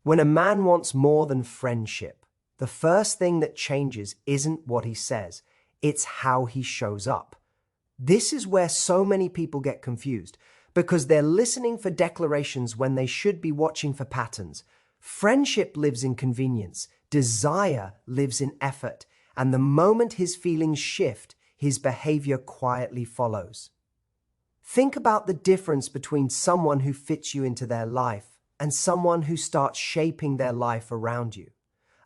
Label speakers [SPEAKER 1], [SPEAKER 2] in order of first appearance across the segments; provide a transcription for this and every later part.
[SPEAKER 1] When a man wants more than friendship, the first thing that changes isn't what he says, it's how he shows up. This is where so many people get confused, because they're listening for declarations when they should be watching for patterns. Friendship lives in convenience, desire lives in effort, and the moment his feelings shift, his behavior quietly follows. Think about the difference between someone who fits you into their life and someone who starts shaping their life around you.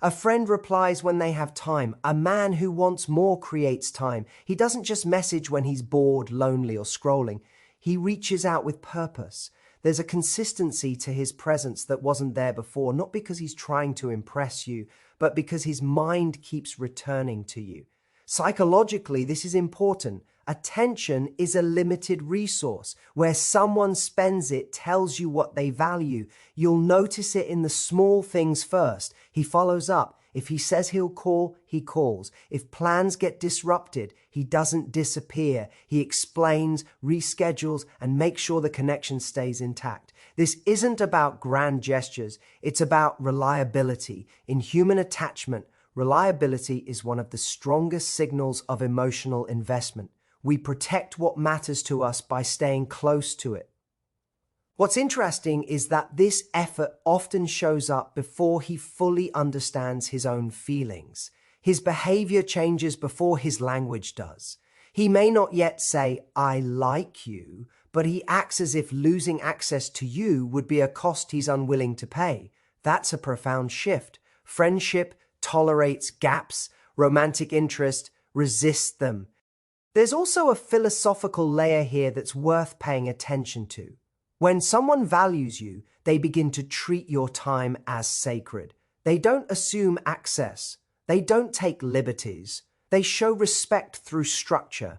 [SPEAKER 1] A friend replies when they have time. A man who wants more creates time. He doesn't just message when he's bored, lonely, or scrolling. He reaches out with purpose. There's a consistency to his presence that wasn't there before, not because he's trying to impress you, but because his mind keeps returning to you. Psychologically, this is important. Attention is a limited resource. Where someone spends it tells you what they value. You'll notice it in the small things first. He follows up. If he says he'll call, he calls. If plans get disrupted, he doesn't disappear. He explains, reschedules, and makes sure the connection stays intact. This isn't about grand gestures. It's about reliability. In human attachment, reliability is one of the strongest signals of emotional investment. We protect what matters to us by staying close to it. What's interesting is that this effort often shows up before he fully understands his own feelings. His behavior changes before his language does. He may not yet say, "I like you," but he acts as if losing access to you would be a cost he's unwilling to pay. That's a profound shift. Friendship tolerates gaps, romantic interest resists them. There's also a philosophical layer here that's worth paying attention to. When someone values you, they begin to treat your time as sacred. They don't assume access. They don't take liberties. They show respect through structure.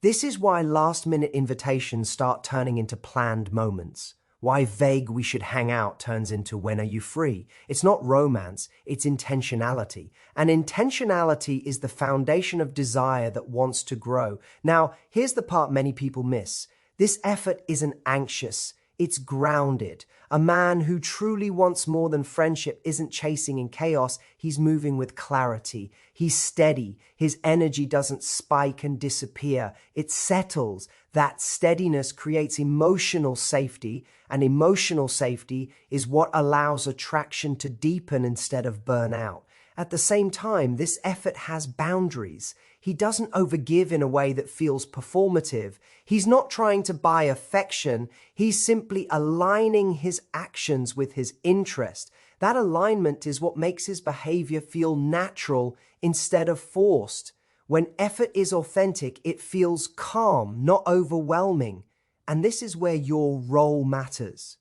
[SPEAKER 1] This is why last-minute invitations start turning into planned moments. Why vague "we should hang out" turns into "when are you free?" It's not romance, it's intentionality. And intentionality is the foundation of desire that wants to grow. Now, here's the part many people miss. This effort isn't anxious, it's grounded. A man who truly wants more than friendship isn't chasing in chaos, he's moving with clarity. He's steady, his energy doesn't spike and disappear, it settles. That steadiness creates emotional safety, and emotional safety is what allows attraction to deepen instead of burn out. At the same time, this effort has boundaries. He doesn't overgive in a way that feels performative. He's not trying to buy affection. He's simply aligning his actions with his interest. That alignment is what makes his behavior feel natural instead of forced. When effort is authentic, it feels calm, not overwhelming. And this is where your role matters.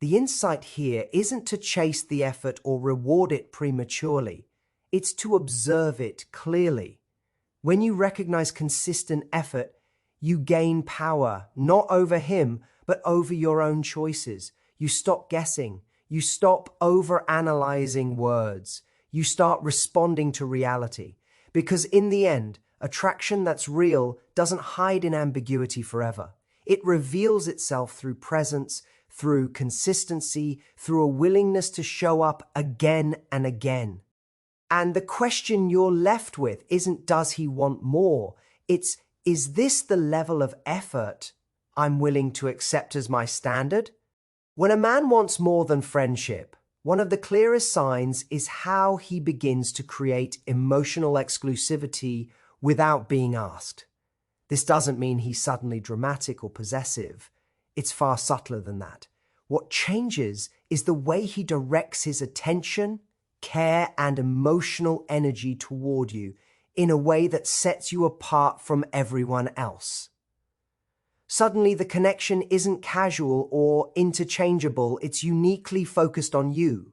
[SPEAKER 1] The insight here isn't to chase the effort or reward it prematurely. It's to observe it clearly. When you recognize consistent effort, you gain power, not over him, but over your own choices. You stop guessing. You stop overanalyzing words. You start responding to reality. Because in the end, attraction that's real doesn't hide in ambiguity forever. It reveals itself through presence, through consistency, through a willingness to show up again and again. And the question you're left with isn't does he want more? It's, is this the level of effort I'm willing to accept as my standard? When a man wants more than friendship, one of the clearest signs is how he begins to create emotional exclusivity without being asked. This doesn't mean he's suddenly dramatic or possessive. It's far subtler than that. What changes is the way he directs his attention, care, and emotional energy toward you in a way that sets you apart from everyone else. Suddenly, the connection isn't casual or interchangeable, it's uniquely focused on you.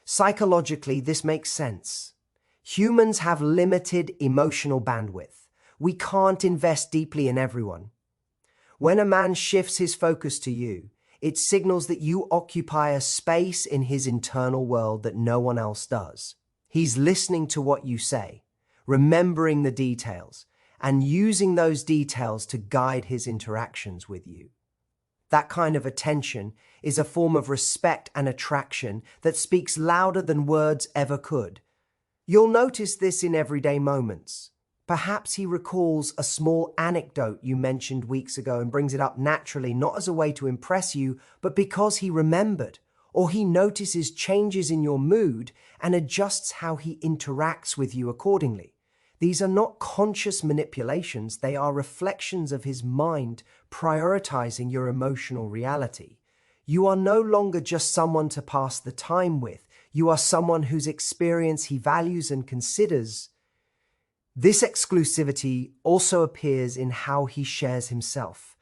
[SPEAKER 1] Psychologically, this makes sense. Humans have limited emotional bandwidth. We can't invest deeply in everyone. When a man shifts his focus to you, it signals that you occupy a space in his internal world that no one else does. He's listening to what you say, remembering the details, and using those details to guide his interactions with you. That kind of attention is a form of respect and attraction that speaks louder than words ever could. You'll notice this in everyday moments. Perhaps he recalls a small anecdote you mentioned weeks ago and brings it up naturally, not as a way to impress you, but because he remembered. Or he notices changes in your mood and adjusts how he interacts with you accordingly. These are not conscious manipulations, they are reflections of his mind prioritizing your emotional reality. You are no longer just someone to pass the time with, you are someone whose experience he values and considers. This exclusivity also appears in how he shares himself.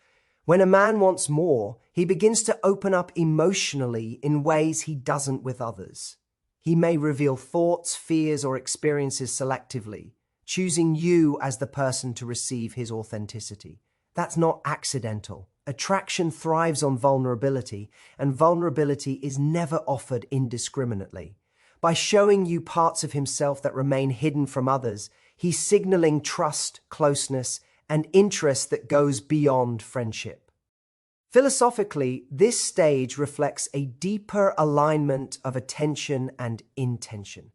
[SPEAKER 1] When a man wants more, he begins to open up emotionally in ways he doesn't with others. He may reveal thoughts, fears, or experiences selectively, choosing you as the person to receive his authenticity. That's not accidental. Attraction thrives on vulnerability, and vulnerability is never offered indiscriminately. By showing you parts of himself that remain hidden from others, he's signaling trust, closeness, and interest that goes beyond friendship. Philosophically, this stage reflects a deeper alignment of attention and intention.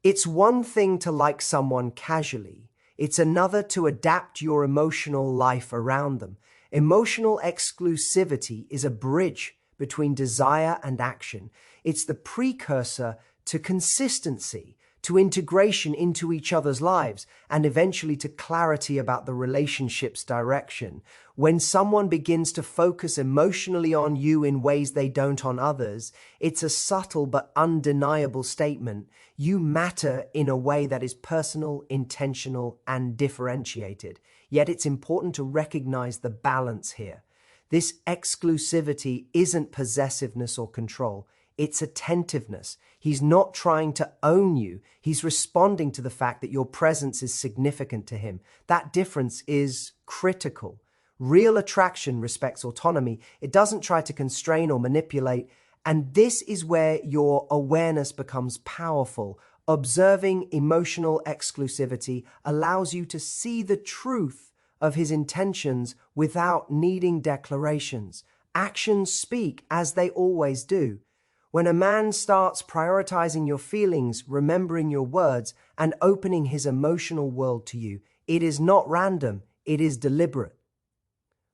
[SPEAKER 1] It's one thing to like someone casually. It's another to adapt your emotional life around them. Emotional exclusivity is a bridge between desire and action. It's the precursor to consistency, to integration into each other's lives, and eventually to clarity about the relationship's direction. When someone begins to focus emotionally on you in ways they don't on others, it's a subtle but undeniable statement. You matter in a way that is personal, intentional, and differentiated. Yet it's important to recognize the balance here. This exclusivity isn't possessiveness or control. It's attentiveness. He's not trying to own you. He's responding to the fact that your presence is significant to him. That difference is critical. Real attraction respects autonomy. It doesn't try to constrain or manipulate. And this is where your awareness becomes powerful. Observing emotional exclusivity allows you to see the truth of his intentions without needing declarations. Actions speak as they always do. When a man starts prioritizing your feelings, remembering your words, and opening his emotional world to you, it is not random, it is deliberate.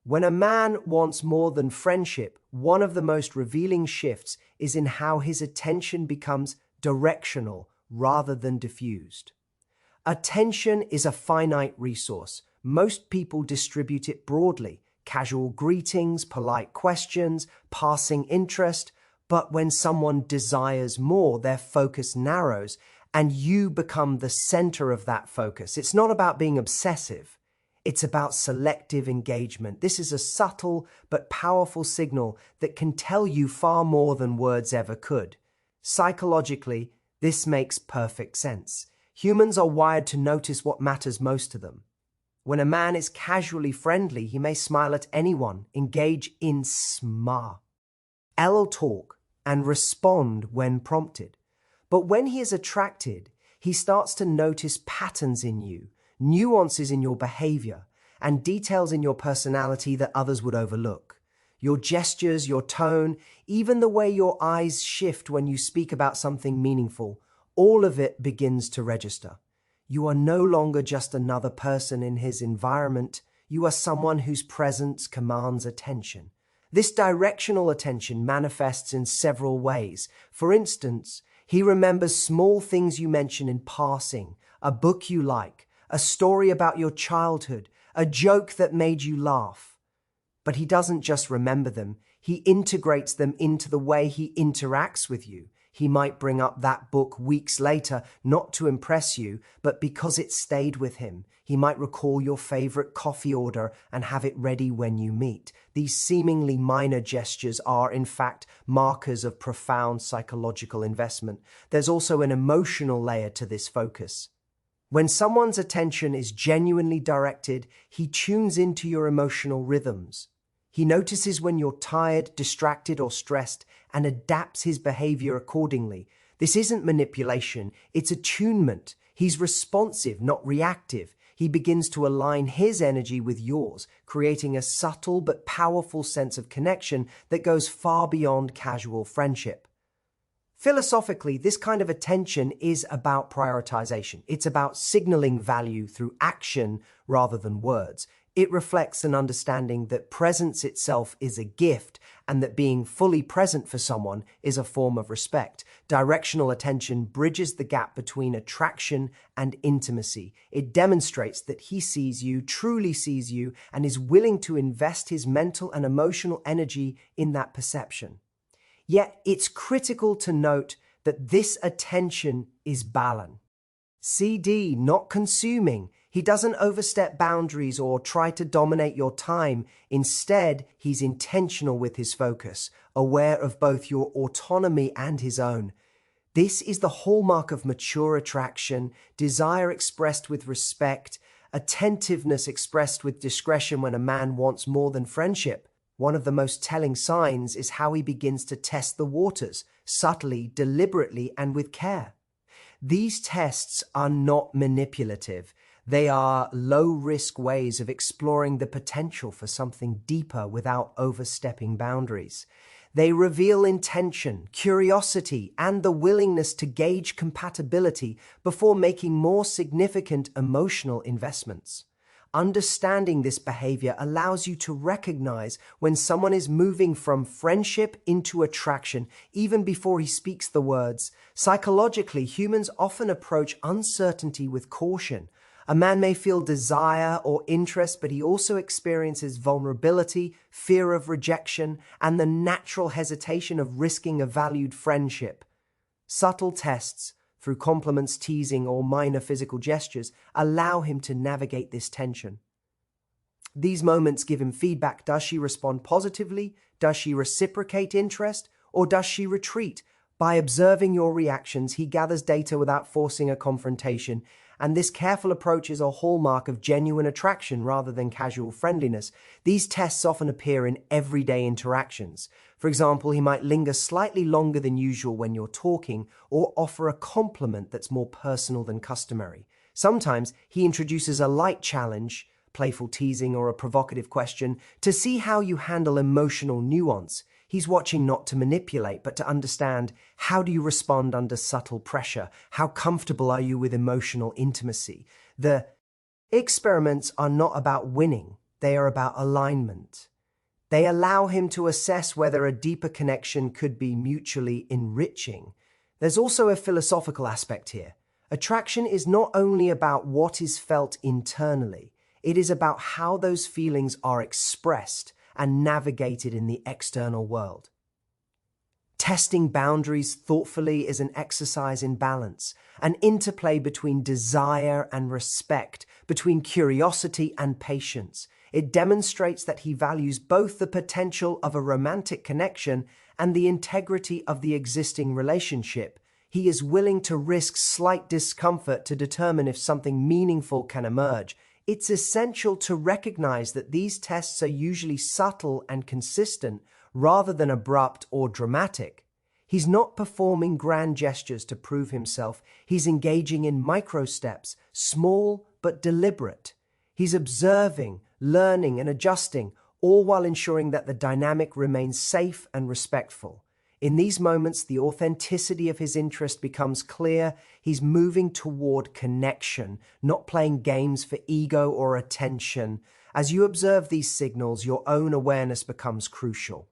[SPEAKER 1] When a man wants more than friendship, one of the most revealing shifts is in how his attention becomes directional rather than diffused. Attention is a finite resource. Most people distribute it broadly. Casual greetings, polite questions, passing interest. But when someone desires more, their focus narrows, and you become the center of that focus. It's not about being obsessive. It's about selective engagement. This is a subtle but powerful signal that can tell you far more than words ever could. Psychologically, this makes perfect sense. Humans are wired to notice what matters most to them. When a man is casually friendly, he may smile at anyone, engage in small talk, and respond when prompted. But when he is attracted, he starts to notice patterns in you, nuances in your behavior, and details in your personality that others would overlook. Your gestures, your tone, even the way your eyes shift when you speak about something meaningful, all of it begins to register. You are no longer just another person in his environment. You are someone whose presence commands attention. This directional attention manifests in several ways. For instance, he remembers small things you mention in passing, a book you like, a story about your childhood, a joke that made you laugh. But he doesn't just remember them, he integrates them into the way he interacts with you. He might bring up that book weeks later, not to impress you, but because it stayed with him. He might recall your favorite coffee order and have it ready when you meet. These seemingly minor gestures are, in fact, markers of profound psychological investment. There's also an emotional layer to this focus. When someone's attention is genuinely directed, he tunes into your emotional rhythms. He notices when you're tired, distracted, or stressed and adapts his behavior accordingly. This isn't manipulation, it's attunement. He's responsive, not reactive. He begins to align his energy with yours, creating a subtle but powerful sense of connection that goes far beyond casual friendship. Philosophically, this kind of attention is about prioritization. It's about signaling value through action rather than words. It reflects an understanding that presence itself is a gift and that being fully present for someone is a form of respect. Directional attention bridges the gap between attraction and intimacy. It demonstrates that he sees you, truly sees you, and is willing to invest his mental and emotional energy in that perception. Yet it's critical to note that this attention is balanced. CD, not consuming. He doesn't overstep boundaries or try to dominate your time. Instead, he's intentional with his focus, aware of both your autonomy and his own. This is the hallmark of mature attraction, desire expressed with respect, attentiveness expressed with discretion when a man wants more than friendship. One of the most telling signs is how he begins to test the waters, subtly, deliberately, and with care. These tests are not manipulative. They are low-risk ways of exploring the potential for something deeper without overstepping boundaries. They reveal intention, curiosity, and the willingness to gauge compatibility before making more significant emotional investments. Understanding this behavior allows you to recognize when someone is moving from friendship into attraction, even before he speaks the words. Psychologically, humans often approach uncertainty with caution. A man may feel desire or interest, but he also experiences vulnerability, fear of rejection, and the natural hesitation of risking a valued friendship. Subtle tests, through compliments, teasing, or minor physical gestures, allow him to navigate this tension. These moments give him feedback. Does she respond positively? Does she reciprocate interest? Or does she retreat? By observing your reactions, he gathers data without forcing a confrontation, and this careful approach is a hallmark of genuine attraction rather than casual friendliness. These tests often appear in everyday interactions. For example, he might linger slightly longer than usual when you're talking, or offer a compliment that's more personal than customary. Sometimes he introduces a light challenge, playful teasing, or a provocative question to see how you handle emotional nuance. He's watching not to manipulate, but to understand, how do you respond under subtle pressure? How comfortable are you with emotional intimacy? The experiments are not about winning. They are about alignment. They allow him to assess whether a deeper connection could be mutually enriching. There's also a philosophical aspect here. Attraction is not only about what is felt internally, it is about how those feelings are expressed and navigated in the external world. Testing boundaries thoughtfully is an exercise in balance, an interplay between desire and respect, between curiosity and patience. It demonstrates that he values both the potential of a romantic connection and the integrity of the existing relationship. He is willing to risk slight discomfort to determine if something meaningful can emerge. It's essential to recognize that these tests are usually subtle and consistent rather than abrupt or dramatic. He's not performing grand gestures to prove himself. He's engaging in micro steps, small but deliberate. He's observing, learning, and adjusting, all while ensuring that the dynamic remains safe and respectful. In these moments, the authenticity of his interest becomes clear. He's moving toward connection, not playing games for ego or attention. As you observe these signals, your own awareness becomes crucial.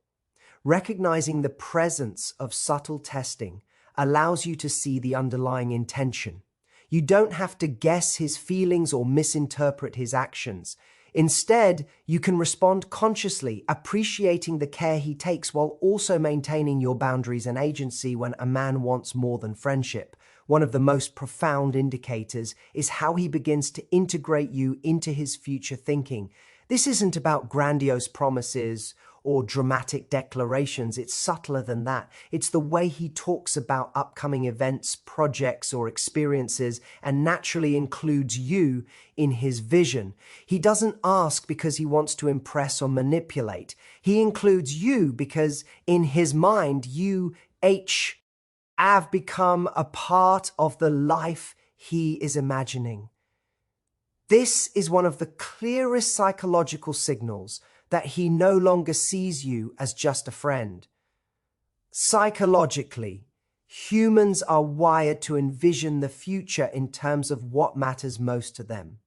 [SPEAKER 1] Recognizing the presence of subtle testing allows you to see the underlying intention. You don't have to guess his feelings or misinterpret his actions. Instead, you can respond consciously, appreciating the care he takes while also maintaining your boundaries and agency when a man wants more than friendship. One of the most profound indicators is how he begins to integrate you into his future thinking. This isn't about grandiose promises or dramatic declarations. It's subtler than that. It's the way he talks about upcoming events, projects, or experiences, and naturally includes you in his vision. He doesn't ask because he wants to impress or manipulate. He includes you because in his mind, you, have become a part of the life he is imagining. This is one of the clearest psychological signals that he no longer sees you as just a friend. Psychologically, humans are wired to envision the future in terms of what matters most to them.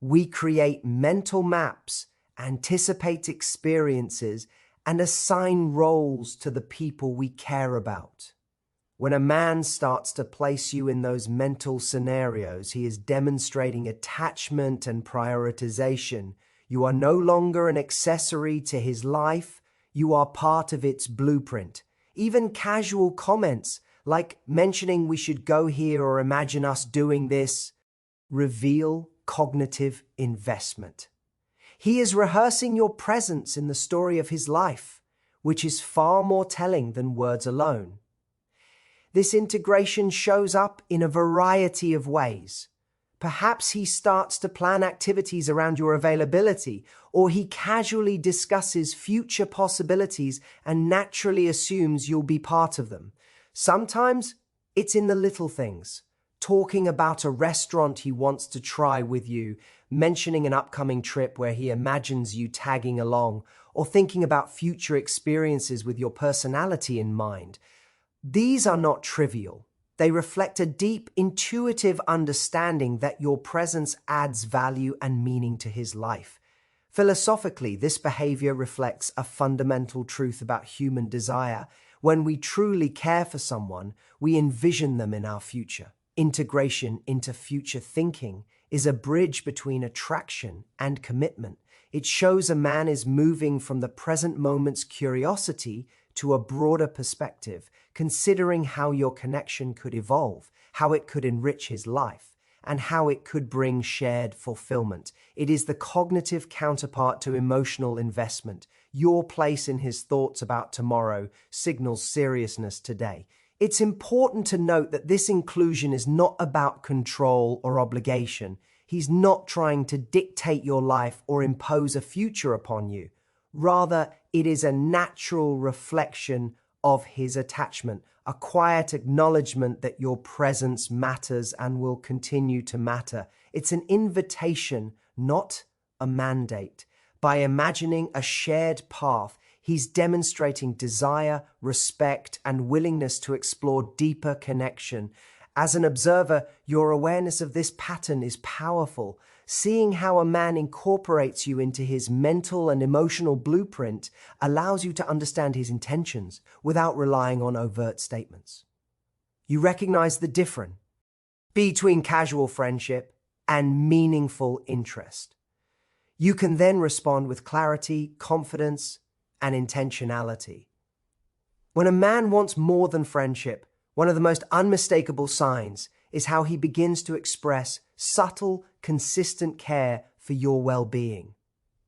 [SPEAKER 1] We create mental maps, anticipate experiences, and assign roles to the people we care about. When a man starts to place you in those mental scenarios, he is demonstrating attachment and prioritization. You are no longer an accessory to his life, you are part of its blueprint. Even casual comments, like mentioning we should go here or imagine us doing this, reveal cognitive investment. He is rehearsing your presence in the story of his life, which is far more telling than words alone. This integration shows up in a variety of ways. Perhaps he starts to plan activities around your availability, or he casually discusses future possibilities and naturally assumes you'll be part of them. Sometimes it's in the little things, talking about a restaurant he wants to try with you, mentioning an upcoming trip where he imagines you tagging along, or thinking about future experiences with your personality in mind. These are not trivial. They reflect a deep, intuitive understanding that your presence adds value and meaning to his life. Philosophically, this behavior reflects a fundamental truth about human desire. When we truly care for someone, we envision them in our future. Integration into future thinking is a bridge between attraction and commitment. It shows a man is moving from the present moment's curiosity to a broader perspective, considering how your connection could evolve, how it could enrich his life, and how it could bring shared fulfillment. It is the cognitive counterpart to emotional investment. Your place in his thoughts about tomorrow signals seriousness today. It's important to note that this inclusion is not about control or obligation. He's not trying to dictate your life or impose a future upon you. Rather, it is a natural reflection of his attachment, a quiet acknowledgement that your presence matters and will continue to matter. It's an invitation, not a mandate. By imagining a shared path, he's demonstrating desire, respect, and willingness to explore deeper connection. As an observer, your awareness of this pattern is powerful. Seeing how a man incorporates you into his mental and emotional blueprint allows you to understand his intentions without relying on overt statements. You recognize the difference between casual friendship and meaningful interest. You can then respond with clarity, confidence, and intentionality. When a man wants more than friendship, one of the most unmistakable signs is how he begins to express subtle, consistent care for your well-being.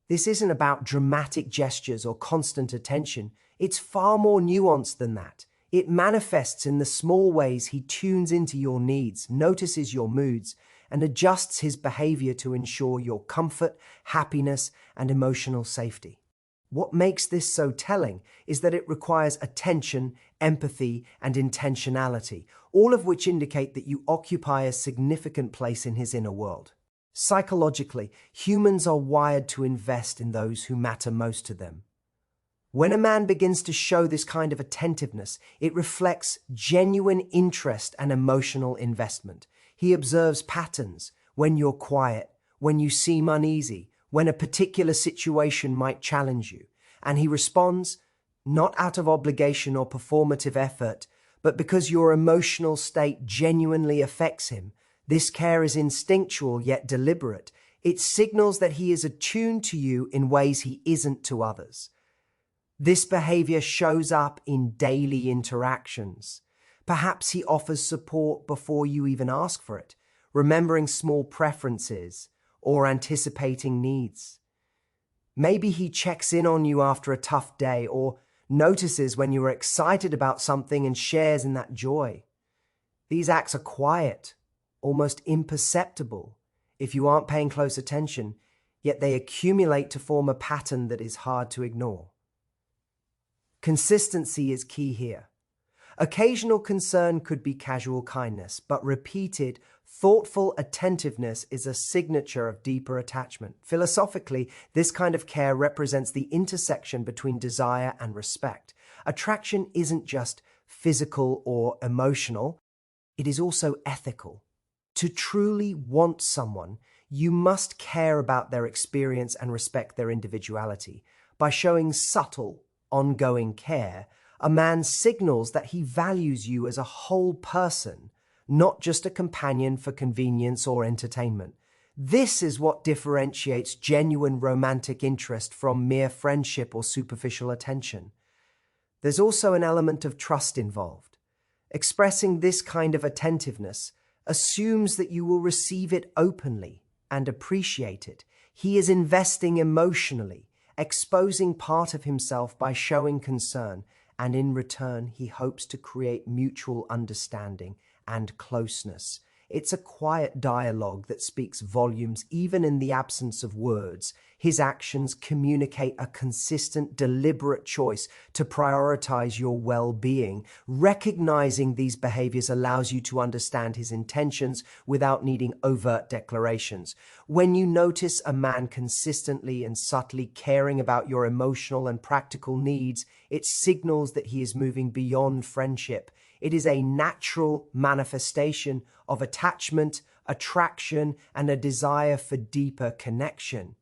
[SPEAKER 1] This isn't about dramatic gestures or constant attention. It's far more nuanced than that. It manifests in the small ways he tunes into your needs, notices your moods, and adjusts his behavior to ensure your comfort, happiness, and emotional safety. What makes this so telling is that it requires attention, empathy, and intentionality, all of which indicate that you occupy a significant place in his inner world. Psychologically, humans are wired to invest in those who matter most to them. When a man begins to show this kind of attentiveness, it reflects genuine interest and emotional investment. He observes patterns: when you're quiet, when you seem uneasy, when a particular situation might challenge you, and he responds not out of obligation or performative effort, but because your emotional state genuinely affects him. This care is instinctual yet deliberate. It signals that he is attuned to you in ways he isn't to others. This behavior shows up in daily interactions. Perhaps he offers support before you even ask for it, remembering small preferences or anticipating needs. Maybe he checks in on you after a tough day or notices when you are excited about something and shares in that joy. These acts are quiet, almost imperceptible if you aren't paying close attention, yet they accumulate to form a pattern that is hard to ignore. Consistency is key here. Occasional concern could be casual kindness, but repeated, thoughtful attentiveness is a signature of deeper attachment. Philosophically, this kind of care represents the intersection between desire and respect. Attraction isn't just physical or emotional, it is also ethical. To truly want someone, you must care about their experience and respect their individuality. By showing subtle, ongoing care, a man signals that he values you as a whole person, not just a companion for convenience or entertainment. This is what differentiates genuine romantic interest from mere friendship or superficial attention. There's also an element of trust involved. Expressing this kind of attentiveness assumes that you will receive it openly and appreciate it. He is investing emotionally, exposing part of himself by showing concern, and in return, he hopes to create mutual understanding and closeness. It's a quiet dialogue that speaks volumes even in the absence of words. His actions communicate a consistent, deliberate choice to prioritize your well-being. Recognizing these behaviors allows you to understand his intentions without needing overt declarations. When you notice a man consistently and subtly caring about your emotional and practical needs, it signals that he is moving beyond friendship. It is a natural manifestation of attachment, attraction, and a desire for deeper connection.